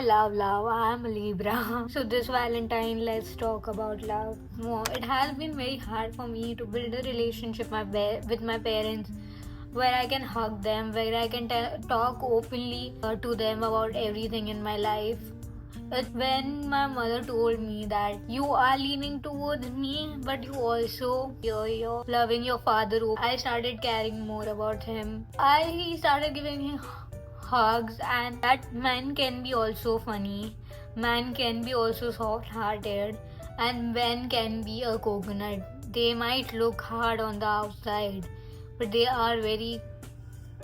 love. I'm a Libra. So this Valentine, let's talk about love. It has been very hard for me to build a relationship with my parents, where I can hug them, where I can talk openly to them about everything in my life. It's when my mother told me that you are leaning towards me, but you also you're loving your father. I started caring more about him. I started giving him hugs, and that man can be also funny. Man can be also soft-hearted, and men can be a coconut. They might look hard on the outside, but they are very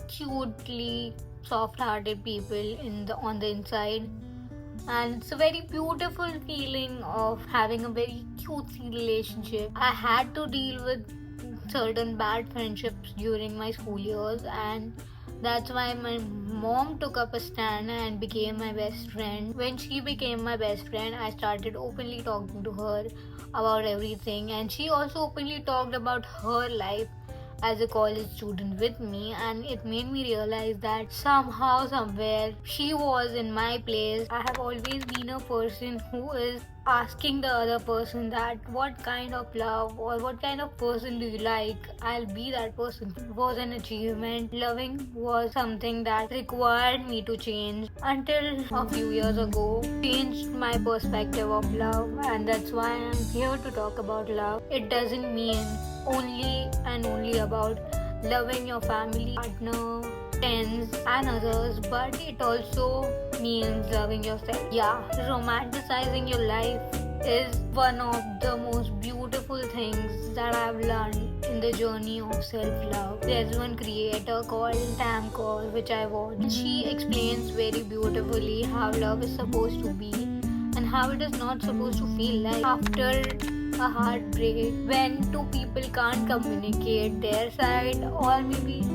cutely soft-hearted people on the inside. And it's a very beautiful feeling of having a very cutesy relationship. I had to deal with certain bad friendships during my school years, and that's why my mom took up a stand and became my best friend. When she became my best friend, I started openly talking to her about everything, and she also openly talked about her life as a college student with me, and it made me realize that somehow, somewhere, she was in my place. I have always been a person who is asking the other person that what kind of love or what kind of person do you like. I'll be that person. It was an achievement. Loving was something that required me to change. Until a few years ago, changed my perspective of love, and that's why I'm here to talk about love. It doesn't mean only and only about loving your family, partner, friends and others, but it also means loving yourself. Yeah, romanticizing your life is one of the most beautiful things that I've learned in the journey of self-love. There's one creator called Tam Kaur, which I watch. She explains very beautifully how love is supposed to be and how it is not supposed to feel like. After a heartbreak, when two people can't communicate their side, or maybe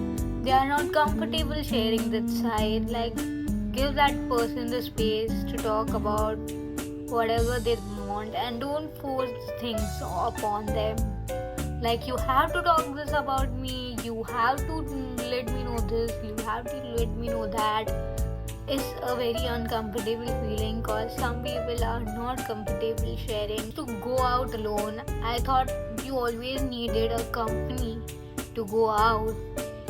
they are not comfortable sharing that side, like, give that person the space to talk about whatever they want, and don't force things upon them. Like, you have to talk this about me, you have to let me know this, you have to let me know that. It's a very uncomfortable feeling because some people are not comfortable sharing. To go out alone, I thought you always needed a company to go out.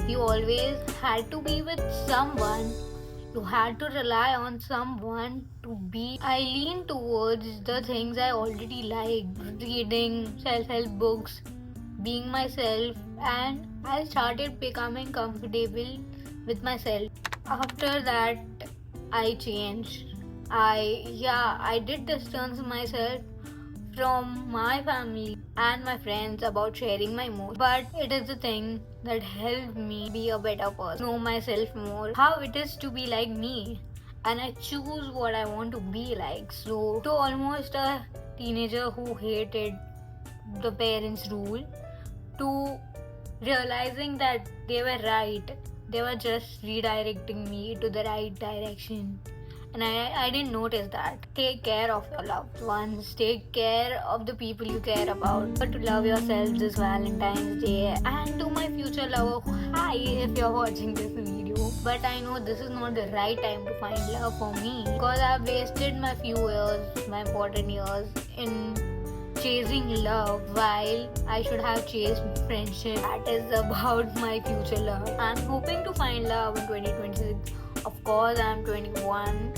You always had to be with someone. You had to rely on someone to be. I lean towards the things I already like: reading, self-help books, being myself, and I started becoming comfortable with myself. After that, I changed. I did distance myself from my family and my friends about sharing my emotions. But it is the thing that helped me be a better person, know myself more, how it is to be like me, and I choose what I want to be like. So, to almost a teenager who hated the parents' rule, to realizing that they were right, they were just redirecting me to the right direction. And I didn't notice that. Take care of your loved ones. Take care of the people you care about. But to love yourself this Valentine's Day. And to my future lover, hi if you're watching this video. But I know this is not the right time to find love for me, because I've wasted my few years, my important years, in chasing love while I should have chased friendship. That is about my future love. I'm hoping to find love in 2026. Of course, I'm 21,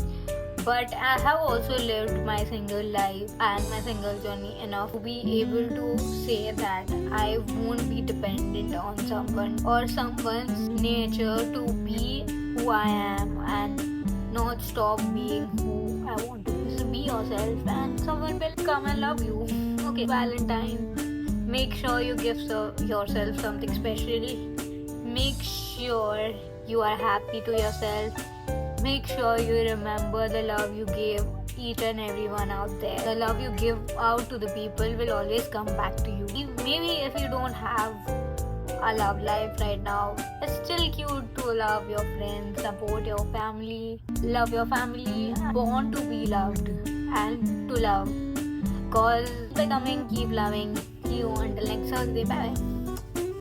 but I have also lived my single life and my single journey enough to be able to say that I won't be dependent on someone or someone's nature to be who I am and not stop being who I want to be. So be yourself and someone will come and love you. Okay, Valentine, make sure you give yourself something special. Make sure you are happy to yourself. Make sure you remember the love you gave each and everyone out there. The love you give out to the people will always come back to you. Maybe if you don't have a love life right now, it's still cute to love your friends, support your family, love your family, want to be loved and to love. Cause becoming, keep loving. See you until next Thursday. Bye bye.